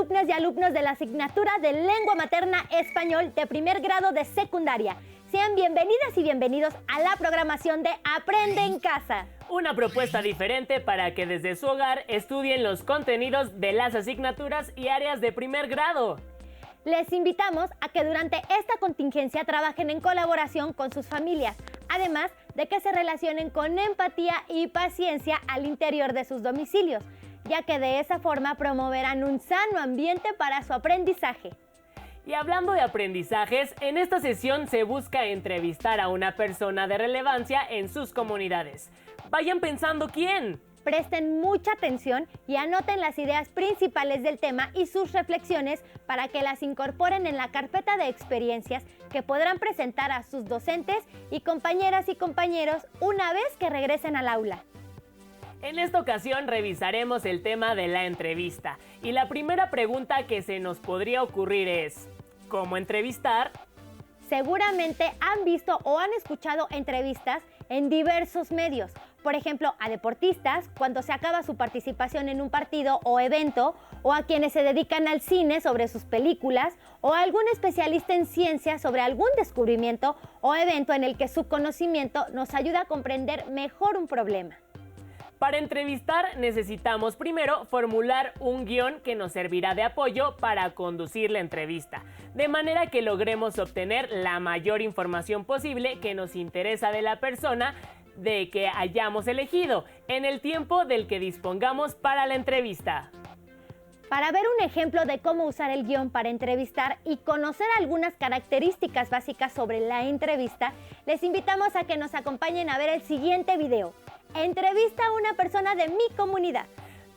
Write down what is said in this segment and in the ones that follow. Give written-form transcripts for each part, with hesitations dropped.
alumnas y alumnos de la asignatura de Lengua Materna Español de primer grado de secundaria. Sean bienvenidas y bienvenidos a la programación de Aprende en Casa. Una propuesta diferente para que desde su hogar estudien los contenidos de las asignaturas y áreas de primer grado. Les invitamos a que durante esta contingencia trabajen en colaboración con sus familias, además de que se relacionen con empatía y paciencia al interior de sus domicilios, ya que de esa forma promoverán un sano ambiente para su aprendizaje. Y hablando de aprendizajes, en esta sesión se busca entrevistar a una persona de relevancia en sus comunidades. Vayan pensando quién. Presten mucha atención y anoten las ideas principales del tema y sus reflexiones para que las incorporen en la carpeta de experiencias que podrán presentar a sus docentes y compañeras y compañeros una vez que regresen al aula. En esta ocasión revisaremos el tema de la entrevista y la primera pregunta que se nos podría ocurrir es ¿cómo entrevistar? Seguramente han visto o han escuchado entrevistas en diversos medios. Por ejemplo, a deportistas cuando se acaba su participación en un partido o evento, o a quienes se dedican al cine sobre sus películas, o a algún especialista en ciencia sobre algún descubrimiento o evento en el que su conocimiento nos ayuda a comprender mejor un problema. Para entrevistar necesitamos primero formular un guión que nos servirá de apoyo para conducir la entrevista, de manera que logremos obtener la mayor información posible que nos interesa de la persona de que hayamos elegido, en el tiempo del que dispongamos para la entrevista. Para ver un ejemplo de cómo usar el guión para entrevistar y conocer algunas características básicas sobre la entrevista, les invitamos a que nos acompañen a ver el siguiente video. Entrevista a una persona de mi comunidad.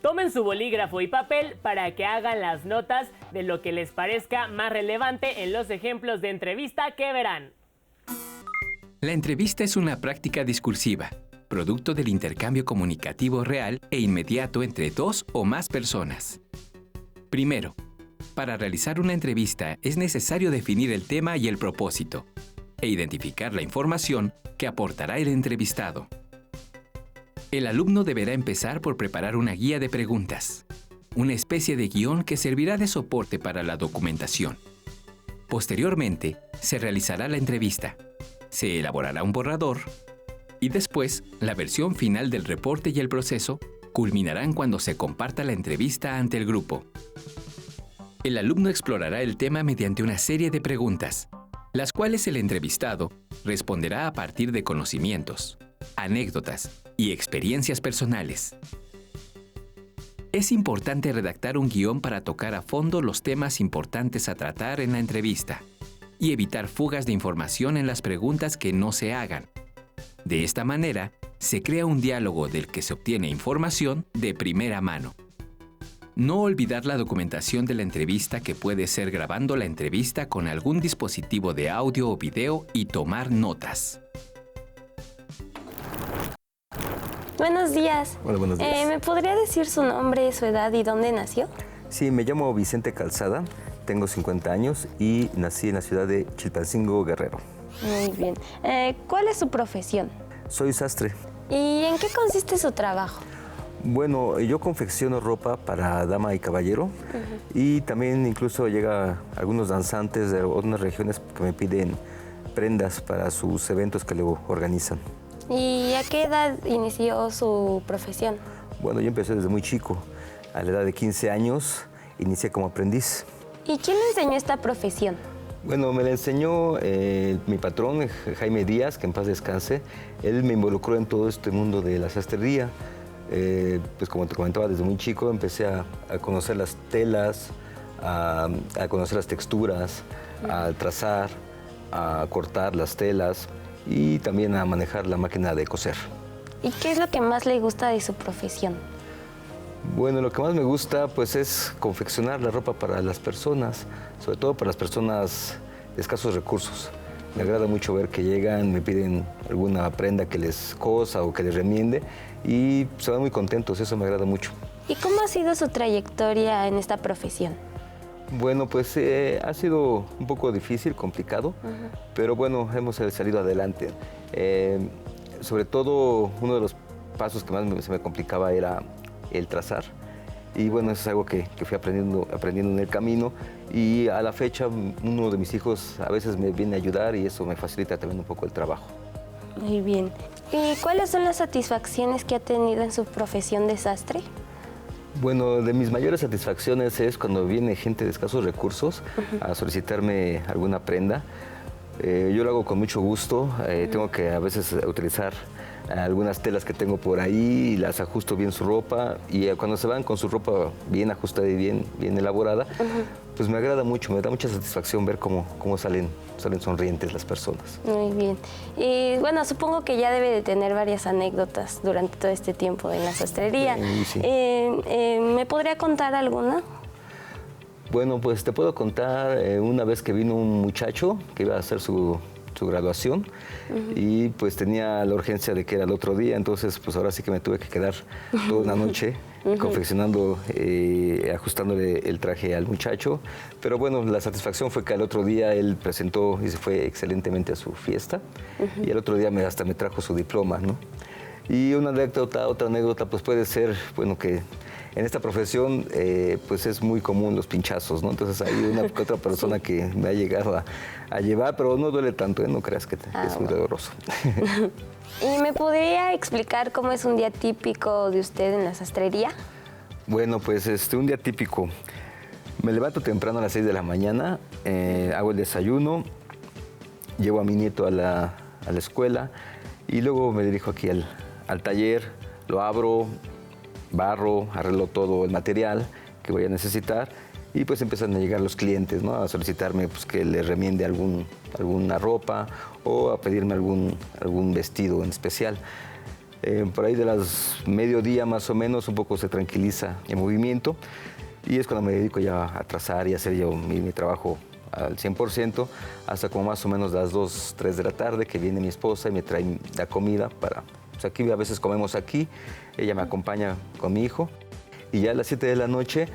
Tomen su bolígrafo y papel para que hagan las notas de lo que les parezca más relevante en los ejemplos de entrevista que verán. La entrevista es una práctica discursiva, producto del intercambio comunicativo real e inmediato entre dos o más personas. Primero, para realizar una entrevista es necesario definir el tema y el propósito, e identificar la información que aportará el entrevistado. El alumno deberá empezar por preparar una guía de preguntas, una especie de guión que servirá de soporte para la documentación. Posteriormente, se realizará la entrevista, se elaborará un borrador y después la versión final del reporte y el proceso culminarán cuando se comparta la entrevista ante el grupo. El alumno explorará el tema mediante una serie de preguntas, las cuales el entrevistado responderá a partir de conocimientos, anécdotas y experiencias personales. Es importante redactar un guión para tocar a fondo los temas importantes a tratar en la entrevista y evitar fugas de información en las preguntas que no se hagan. De esta manera, se crea un diálogo del que se obtiene información de primera mano. No olvidar la documentación de la entrevista, que puede ser grabando la entrevista con algún dispositivo de audio o video y tomar notas. Buenos días. Hola, buenos días. ¿Me podría decir su nombre, su edad y dónde nació? Sí, me llamo Vicente Calzada, tengo 50 años y nací en la ciudad de Chilpancingo, Guerrero. Muy bien. ¿Cuál es su profesión? Soy sastre. ¿Y en qué consiste su trabajo? Bueno, yo confecciono ropa para dama y caballero y también incluso llega algunos danzantes de otras regiones que me piden prendas para sus eventos que luego organizan. ¿Y a qué edad inició su profesión? Bueno, yo empecé desde muy chico. A la edad de 15 años inicié como aprendiz. ¿Y quién le enseñó esta profesión? Bueno, me la enseñó mi patrón, Jaime Díaz, que en paz descanse. Él me involucró en todo este mundo de la sastrería. Pues como te comentaba, desde muy chico empecé a conocer las telas, a conocer las texturas, a trazar, a cortar las telas y también a manejar la máquina de coser. ¿Y qué es lo que más le gusta de su profesión? Bueno, lo que más me gusta pues es confeccionar la ropa para las personas, sobre todo para las personas de escasos recursos. Me agrada mucho ver que llegan, me piden alguna prenda que les cosa o que les remiende y se van muy contentos, eso me agrada mucho. ¿Y cómo ha sido su trayectoria en esta profesión? Bueno, pues ha sido un poco difícil, complicado, pero bueno, hemos salido adelante. Sobre todo, uno de los pasos que más se me complicaba era el trazar. Y bueno, eso es algo que fui aprendiendo en el camino. Y a la fecha, uno de mis hijos a veces me viene a ayudar y eso me facilita también un poco el trabajo. Muy bien. ¿Y cuáles son las satisfacciones que ha tenido en su profesión de sastre? Bueno, de mis mayores satisfacciones es cuando viene gente de escasos recursos a solicitarme alguna prenda. Yo lo hago con mucho gusto. Tengo que a veces utilizar algunas telas que tengo por ahí y las ajusto bien su ropa. Y cuando se van con su ropa bien ajustada y bien elaborada, pues me agrada mucho, me da mucha satisfacción ver cómo salen sonrientes las personas. Muy bien. Y bueno, supongo que ya debe de tener varias anécdotas durante todo este tiempo en la sastrería. Sí. ¿Me podría contar alguna? Bueno, pues te puedo contar una vez que vino un muchacho que iba a hacer su graduación y pues tenía la urgencia de que era el otro día, entonces pues ahora sí que me tuve que quedar toda una noche confeccionando, ajustándole el traje al muchacho, pero bueno, la satisfacción fue que al otro día él presentó y se fue excelentemente a su fiesta y al otro día hasta me trajo su diploma, ¿no? Y otra anécdota pues puede ser, bueno, que en esta profesión pues es muy común los pinchazos, ¿no? Entonces hay una que otra persona que me ha llegado a llevar, pero no duele tanto, no creas que es muy doloroso. ¿Y me podría explicar cómo es un día típico de usted en la sastrería? Bueno, pues un día típico. Me levanto temprano a las 6 de la mañana, hago el desayuno, llevo a mi nieto a la escuela y luego me dirijo aquí al taller, lo abro, barro, arreglo todo el material que voy a necesitar y pues empiezan a llegar los clientes, ¿no? A solicitarme pues, que les remiende alguna ropa o a pedirme algún vestido en especial. Por ahí de las mediodía más o menos un poco se tranquiliza el movimiento y es cuando me dedico ya a trazar y hacer yo mi trabajo al 100% hasta como más o menos las 2, 3 de la tarde que viene mi esposa y me trae la comida para... Pues aquí a veces comemos aquí, ella me acompaña con mi hijo y ya a las 7 de la noche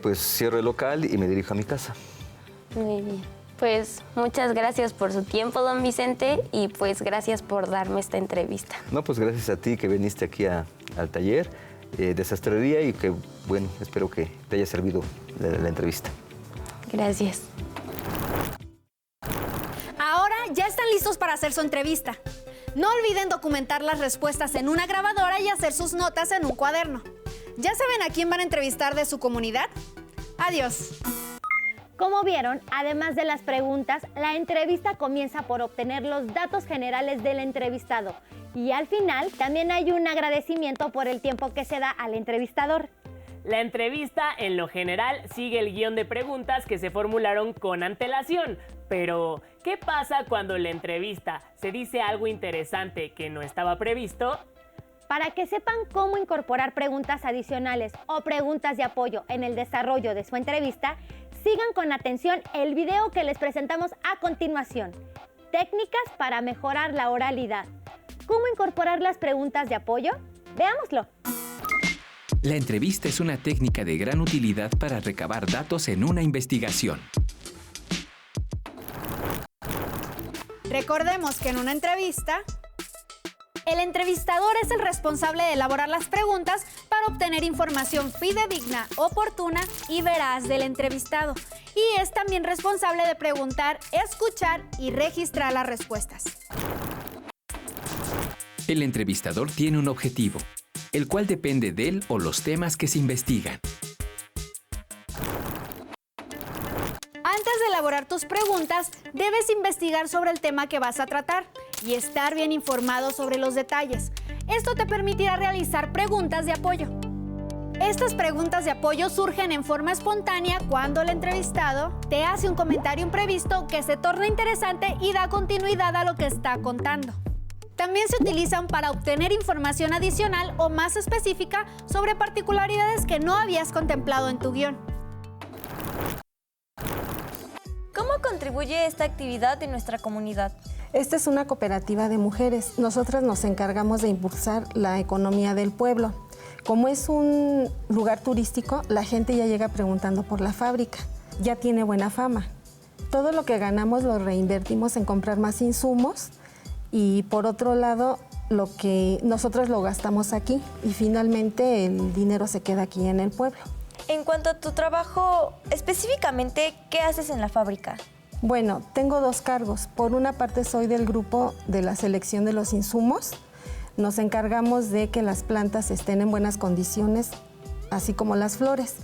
pues cierro el local y me dirijo a mi casa. Muy bien. Pues muchas gracias por su tiempo, don Vicente, y pues gracias por darme esta entrevista. No, pues gracias a ti que viniste aquí al taller de sastrería y que, bueno, espero que te haya servido la entrevista. Gracias. Ahora ya están listos para hacer su entrevista. No olviden documentar las respuestas en una grabadora y hacer sus notas en un cuaderno. ¿Ya saben a quién van a entrevistar de su comunidad? Adiós. Como vieron, además de las preguntas, la entrevista comienza por obtener los datos generales del entrevistado y al final también hay un agradecimiento por el tiempo que se da al entrevistador. La entrevista, en lo general, sigue el guión de preguntas que se formularon con antelación. Pero, ¿qué pasa cuando en la entrevista se dice algo interesante que no estaba previsto? Para que sepan cómo incorporar preguntas adicionales o preguntas de apoyo en el desarrollo de su entrevista, sigan con atención el video que les presentamos a continuación. Técnicas para mejorar la oralidad. ¿Cómo incorporar las preguntas de apoyo? Veámoslo. La entrevista es una técnica de gran utilidad para recabar datos en una investigación. Recordemos que en una entrevista, el entrevistador es el responsable de elaborar las preguntas para obtener información fidedigna, oportuna y veraz del entrevistado. Y es también responsable de preguntar, escuchar y registrar las respuestas. El entrevistador tiene un objetivo, el cual depende de él o los temas que se investigan. Antes de elaborar tus preguntas, debes investigar sobre el tema que vas a tratar y estar bien informado sobre los detalles. Esto te permitirá realizar preguntas de apoyo. Estas preguntas de apoyo surgen en forma espontánea cuando el entrevistado te hace un comentario imprevisto que se torna interesante y da continuidad a lo que está contando. También se utilizan para obtener información adicional o más específica sobre particularidades que no habías contemplado en tu guión. ¿Cómo contribuye esta actividad en nuestra comunidad? Esta es una cooperativa de mujeres. Nosotras nos encargamos de impulsar la economía del pueblo. Como es un lugar turístico, la gente ya llega preguntando por la fábrica. Ya tiene buena fama. Todo lo que ganamos lo reinvertimos en comprar más insumos y por otro lado lo que nosotros lo gastamos aquí y finalmente el dinero se queda aquí en el pueblo. En cuanto a tu trabajo, específicamente, ¿qué haces en la fábrica? Bueno, tengo 2 cargos. Por una parte soy del grupo de la selección de los insumos. Nos encargamos de que las plantas estén en buenas condiciones, así como las flores,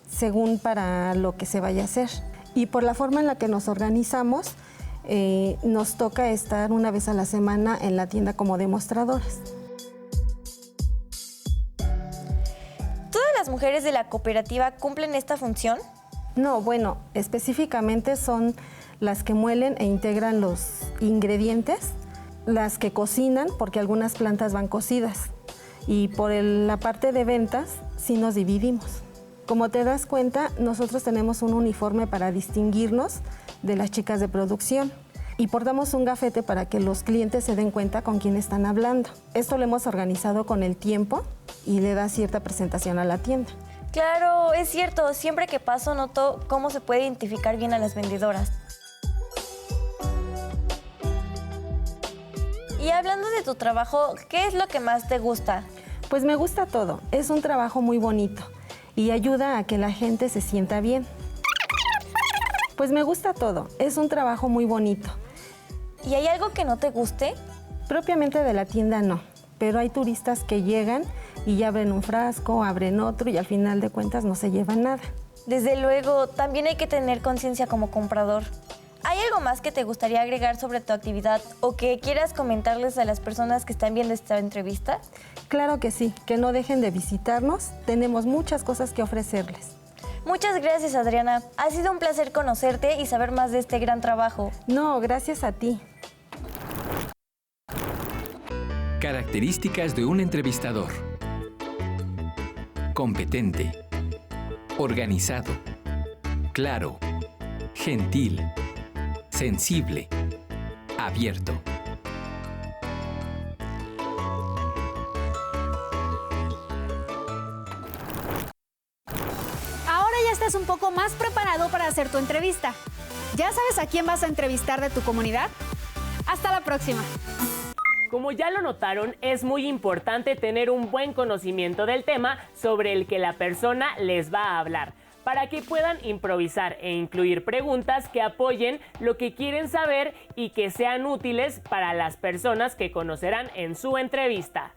según para lo que se vaya a hacer. Y por la forma en la que nos organizamos, nos toca estar una vez a la semana en la tienda como demostradores. ¿Todas las mujeres de la cooperativa cumplen esta función? No, bueno, específicamente son las que muelen e integran los ingredientes, las que cocinan, porque algunas plantas van cocidas. Y por la parte de ventas, sí nos dividimos. Como te das cuenta, nosotros tenemos un uniforme para distinguirnos de las chicas de producción y portamos un gafete para que los clientes se den cuenta con quién están hablando. Esto lo hemos organizado con el tiempo y le da cierta presentación a la tienda. Claro, es cierto. Siempre que paso noto cómo se puede identificar bien a las vendedoras. Y hablando de tu trabajo, ¿qué es lo que más te gusta? Pues me gusta todo. Es un trabajo muy bonito y ayuda a que la gente se sienta bien. Pues me gusta todo. Es un trabajo muy bonito. ¿Y hay algo que no te guste? Propiamente de la tienda no, pero hay turistas que llegan y ya abren un frasco, abren otro y al final de cuentas no se llevan nada. Desde luego, también hay que tener conciencia como comprador. ¿Hay algo más que te gustaría agregar sobre tu actividad o que quieras comentarles a las personas que están viendo esta entrevista? Claro que sí, que no dejen de visitarnos. Tenemos muchas cosas que ofrecerles. Muchas gracias, Adriana. Ha sido un placer conocerte y saber más de este gran trabajo. No, gracias a ti. Características de un entrevistador. Competente. Organizado. Claro. Gentil. Sensible. Abierto. Ahora ya estás un poco más preparado para hacer tu entrevista. ¿Ya sabes a quién vas a entrevistar de tu comunidad? Hasta la próxima. Como ya lo notaron, es muy importante tener un buen conocimiento del tema sobre el que la persona les va a hablar, para que puedan improvisar e incluir preguntas que apoyen lo que quieren saber y que sean útiles para las personas que conocerán en su entrevista.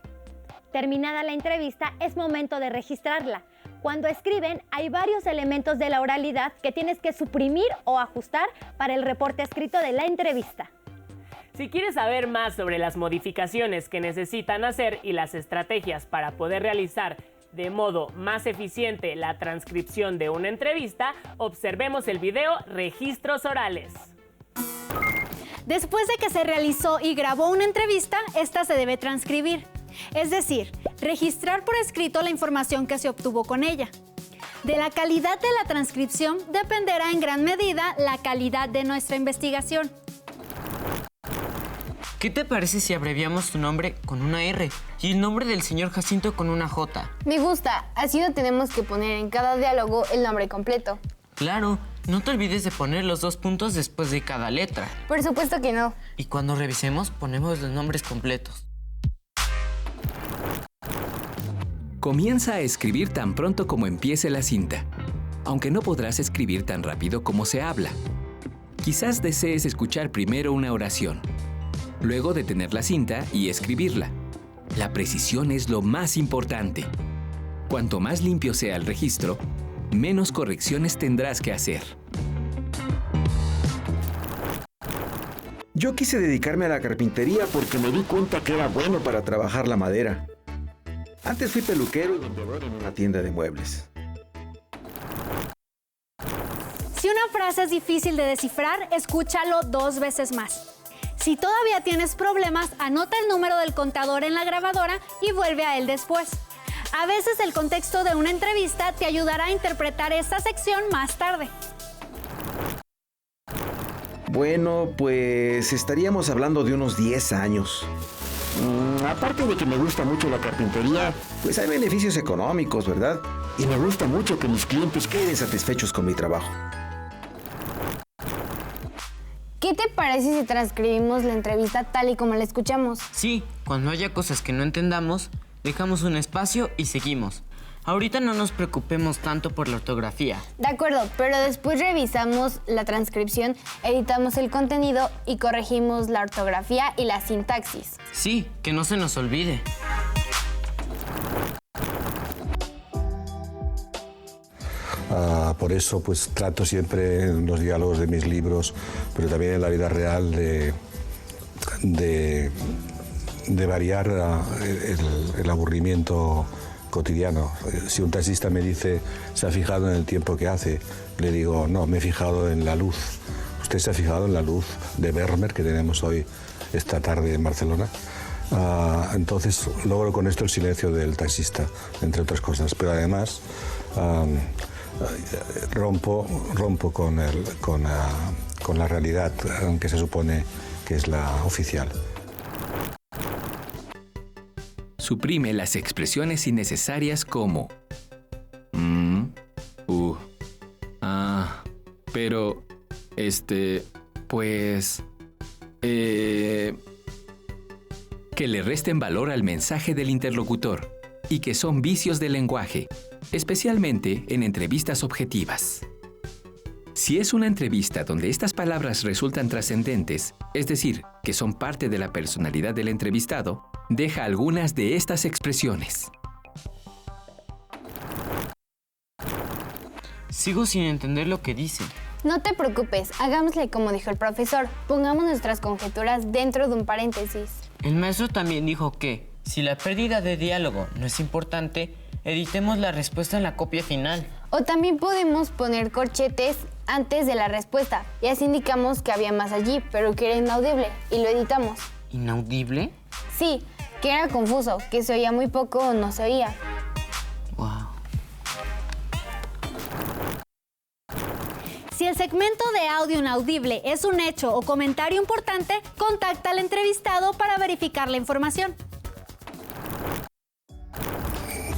Terminada la entrevista, es momento de registrarla. Cuando escriben, hay varios elementos de la oralidad que tienes que suprimir o ajustar para el reporte escrito de la entrevista. Si quieres saber más sobre las modificaciones que necesitan hacer y las estrategias para poder realizar de modo más eficiente la transcripción de una entrevista, observemos el video Registros Orales. Después de que se realizó y grabó una entrevista, esta se debe transcribir. Es decir, registrar por escrito la información que se obtuvo con ella. De la calidad de la transcripción dependerá en gran medida la calidad de nuestra investigación. ¿Qué te parece si abreviamos tu nombre con una R y el nombre del señor Jacinto con una J? Me gusta, así no tenemos que poner en cada diálogo el nombre completo. Claro, no te olvides de poner los 2 puntos después de cada letra. Por supuesto que no. Y cuando revisemos, ponemos los nombres completos. Comienza a escribir tan pronto como empiece la cinta, aunque no podrás escribir tan rápido como se habla. Quizás desees escuchar primero una oración, luego detener la cinta y escribirla. La precisión es lo más importante. Cuanto más limpio sea el registro, menos correcciones tendrás que hacer. Yo quise dedicarme a la carpintería porque me di cuenta que era bueno para trabajar la madera. Antes fui peluquero y vendedor en una tienda de muebles. Si una frase es difícil de descifrar, escúchalo 2 veces más. Si todavía tienes problemas, anota el número del contador en la grabadora y vuelve a él después. A veces el contexto de una entrevista te ayudará a interpretar esta sección más tarde. Bueno, pues estaríamos hablando de unos 10 años. Aparte de que me gusta mucho la carpintería, pues hay beneficios económicos, ¿verdad? Y me gusta mucho que mis clientes queden satisfechos con mi trabajo. ¿Qué ¿Qué te parece si transcribimos la entrevista tal y como la escuchamos? Sí, cuando haya cosas que no entendamos, dejamos un espacio y seguimos. Ahorita no nos preocupemos tanto por la ortografía. De acuerdo, pero después revisamos la transcripción, editamos el contenido y corregimos la ortografía y la sintaxis. Sí, que no se nos olvide. Por eso pues trato siempre en los diálogos de mis libros, pero también en la vida real de variar el aburrimiento cotidiano. Si un taxista me dice, ¿se ha fijado en el tiempo que hace? Le digo, no, me he fijado en la luz. ¿Usted se ha fijado en la luz de Vermeer que tenemos hoy, esta tarde en Barcelona? Entonces logro con esto el silencio del taxista, entre otras cosas, pero además rompo con la realidad que se supone que es la oficial. Suprime las expresiones innecesarias como pero, pues, que le resten valor al mensaje del interlocutor y que son vicios del lenguaje, especialmente en entrevistas objetivas. Si es una entrevista donde estas palabras resultan trascendentes, es decir, que son parte de la personalidad del entrevistado, deja algunas de estas expresiones. Sigo sin entender lo que dice. No te preocupes, hagámosle como dijo el profesor. Pongamos nuestras conjeturas dentro de un paréntesis. El maestro también dijo que, si la pérdida de diálogo no es importante, editemos la respuesta en la copia final. O también podemos poner corchetes antes de la respuesta y así indicamos que había más allí, pero que era inaudible y lo editamos. ¿Inaudible? Sí, que era confuso, que se oía muy poco o no se oía. Wow. Si el segmento de audio inaudible es un hecho o comentario importante, contacta al entrevistado para verificar la información.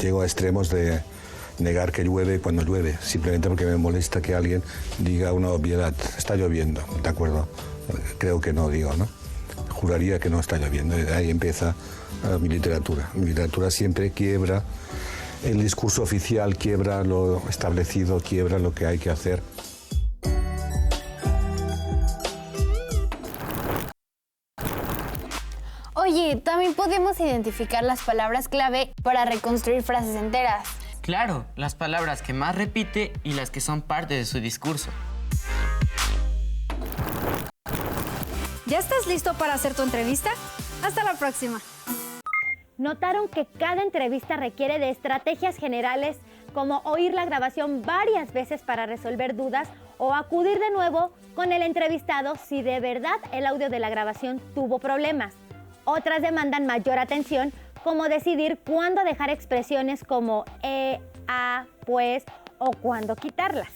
Llego a extremos de negar que llueve cuando llueve, simplemente porque me molesta que alguien diga una obviedad. Está lloviendo, ¿de acuerdo? Creo que no, digo, ¿no? Juraría que no está lloviendo. Y de ahí empieza mi literatura. Mi literatura siempre quiebra el discurso oficial, quiebra lo establecido, quiebra lo que hay que hacer. Oye, también podemos identificar las palabras clave para reconstruir frases enteras. Claro, las palabras que más repite y las que son parte de su discurso. ¿Ya estás listo para hacer tu entrevista? Hasta la próxima. ¿Notaron que cada entrevista requiere de estrategias generales como oír la grabación varias veces para resolver dudas o acudir de nuevo con el entrevistado si de verdad el audio de la grabación tuvo problemas? Otras demandan mayor atención, como decidir cuándo dejar expresiones como pues o cuándo quitarlas.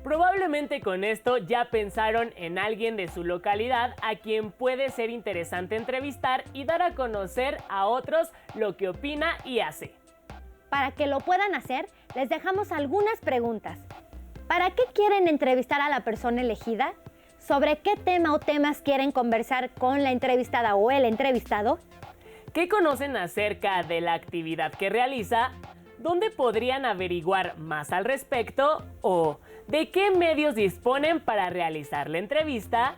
Probablemente con esto ya pensaron en alguien de su localidad a quien puede ser interesante entrevistar y dar a conocer a otros lo que opina y hace. Para que lo puedan hacer, les dejamos algunas preguntas. ¿Para qué quieren entrevistar a la persona elegida? ¿Sobre qué tema o temas quieren conversar con la entrevistada o el entrevistado? ¿Qué conocen acerca de la actividad que realiza? ¿Dónde podrían averiguar más al respecto? ¿O de qué medios disponen para realizar la entrevista?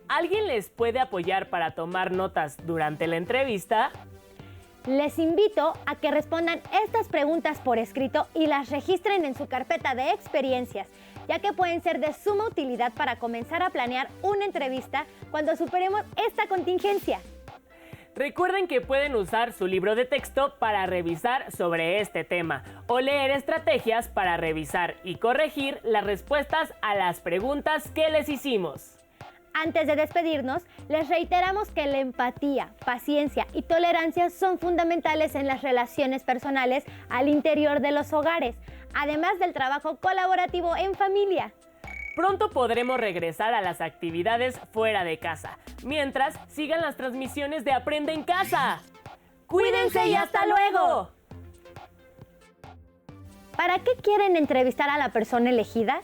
¿Alguien les puede apoyar para tomar notas durante la entrevista? Les invito a que respondan estas preguntas por escrito y las registren en su carpeta de experiencias, ya que pueden ser de suma utilidad para comenzar a planear una entrevista cuando superemos esta contingencia. Recuerden que pueden usar su libro de texto para revisar sobre este tema o leer estrategias para revisar y corregir las respuestas a las preguntas que les hicimos. Antes de despedirnos, les reiteramos que la empatía, paciencia y tolerancia son fundamentales en las relaciones personales al interior de los hogares, además del trabajo colaborativo en familia. Pronto podremos regresar a las actividades fuera de casa, mientras sigan las transmisiones de Aprende en Casa. ¡Cuídense y hasta luego! ¿Para qué quieren entrevistar a la persona elegida?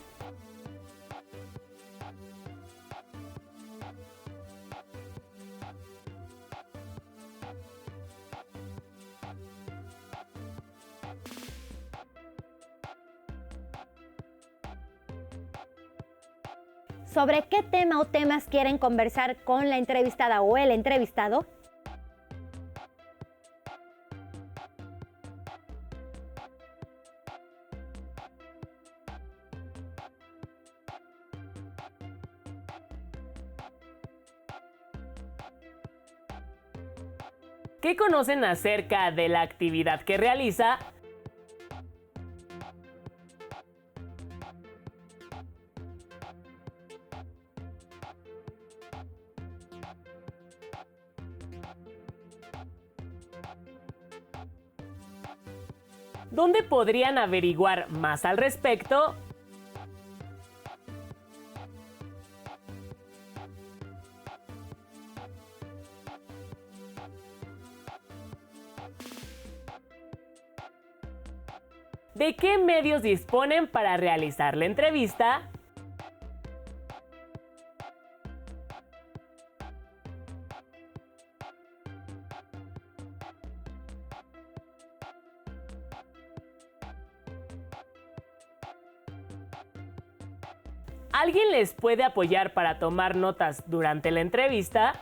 sobre qué tema o temas quieren conversar con la entrevistada o el entrevistado. ¿Qué conocen acerca de la actividad que realiza? ¿Dónde podrían averiguar más al respecto? ¿De qué medios disponen para realizar la entrevista? ¿Alguien les puede apoyar para tomar notas durante la entrevista?